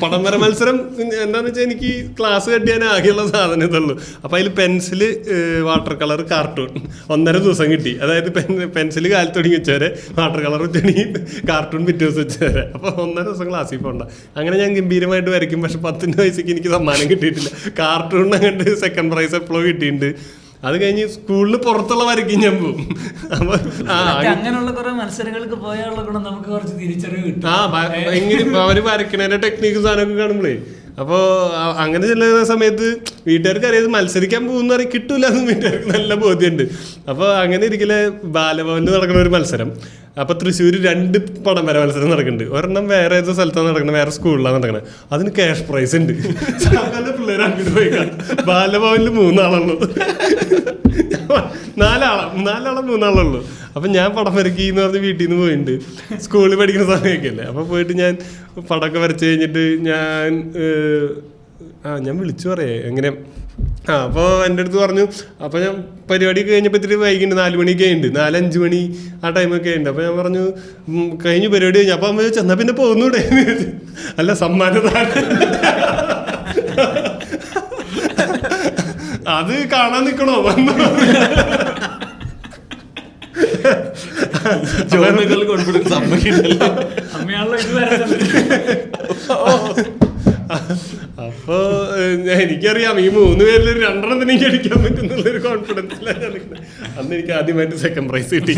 പടം വര മത്സരം എന്താന്ന് വെച്ചാൽ എനിക്ക് ക്ലാസ് കട്ട് ചെയ്യാൻ ആകെയുള്ള സാധനം ഇതുള്ളൂ. അപ്പൊ അതിൽ പെൻസില്, വാട്ടർ കളർ, കാർട്ടൂൺ 1.5 ദിവസം കിട്ടി. അതായത് പെൻസില് കാലത്ത് തുടങ്ങി വെച്ചവരെ, വാട്ടർ കളർ തുടങ്ങി കാർട്ടൂൺ പിറ്റേ ദിവസം വെച്ചവരെ. അപ്പൊ 1.5 ദിവസം ക്ലാസ്സിൽ പോകണ്ട. അങ്ങനെ ഞാൻ ഗംഭീരമായിട്ട് വരയ്ക്കും. പക്ഷെ 10 വയസ്സേക്ക് എനിക്ക് സമ്മാനം കിട്ടിയിട്ടില്ല. കാർട്ടൂണിന് അങ്ങോട്ട് സെക്കൻഡ് പ്രൈസ് എപ്പോഴും കിട്ടിയിട്ടുണ്ട്. അത് കഴിഞ്ഞ് സ്കൂളിൽ പുറത്തുള്ള വരയ്ക്കും ഞാൻ പോകും. അപ്പൊ അങ്ങനെയുള്ള കുറെ മത്സരങ്ങൾക്ക് പോയാലുള്ള ഗുണം നമുക്ക് കുറച്ച് തിരിച്ചറിവ് കിട്ടും. എങ്ങനെ അവര് വരയ്ക്കണേന്റെ ടെക്നിക്കും സാധനമൊക്കെ കാണുമ്പോഴേ. അപ്പോൾ അങ്ങനെ ചില സമയത്ത് വീട്ടുകാർക്ക് അറിയാതെ മത്സരിക്കാൻ പോകുന്ന പറയും, കിട്ടൂല എന്ന് വീട്ടുകാർക്ക് നല്ല ബോധ്യമുണ്ട്. അപ്പോൾ അങ്ങനെ ഇരിക്കലെ ബാലഭവനിൽ നടക്കുന്ന ഒരു മത്സരം. അപ്പോൾ തൃശ്ശൂർ 2 പടം വര മത്സരം നടക്കുന്നുണ്ട്. ഒരെണ്ണം വേറെ ഏതോ സ്ഥലത്താണ് നടക്കുന്നത്, വേറെ സ്കൂളിലാണ് നടക്കുന്നത്. അതിന് ക്യാഷ് പ്രൈസ് ഉണ്ട്. സാധാരണ പിള്ളേർ അങ്ങോട്ട് പോയി കാണും. ബാലഭവനിൽ 3 ആളുള്ളൂ, 4 ആളുള്ളൂ. അപ്പം ഞാൻ പടം വരയ്ക്കെന്ന് പറഞ്ഞ് വീട്ടിൽ നിന്ന് പോയിട്ടുണ്ട്. സ്കൂളിൽ പഠിക്കുന്ന സമയമൊക്കെ അല്ലേ. അപ്പോൾ പോയിട്ട് ഞാൻ പടമൊക്കെ വരച്ച് കഴിഞ്ഞിട്ട് ഞാൻ വിളിച്ചു പറയേ എങ്ങനെ. അപ്പോൾ എൻ്റെ അടുത്ത് പറഞ്ഞു. അപ്പോൾ ഞാൻ പരിപാടിയൊക്കെ കഴിഞ്ഞപ്പോൾ ഇത്തിരി വൈകിണ്ട്, 4 മണിയൊക്കെ ഉണ്ട്, 4-5 മണി ആ ടൈമൊക്കെ ഉണ്ട്. അപ്പോൾ ഞാൻ പറഞ്ഞു കഴിഞ്ഞു പരിപാടി കഴിഞ്ഞു. അപ്പോൾ അമ്മ ചോദിച്ചു, എന്നാൽ പിന്നെ പോകുന്നൂടെ? അല്ല, സമ്മാനദാനം അത് കാണാൻ നിൽക്കണോ? കോൺഫിഡൻസ് അമ്മയ്ക്കുണ്ടല്ലോ. അപ്പൊ എനിക്കറിയാം ഈ 3 പേരിൽ 2 എനിക്ക് അടിക്കാൻ പറ്റുന്നുള്ളൊരു കോൺഫിഡൻസിലാണ് ഞാൻ നിൽക്കുന്നത്. അന്ന് എനിക്ക് ആദ്യമായിട്ട് സെക്കൻഡ് പ്രൈസ് കിട്ടി.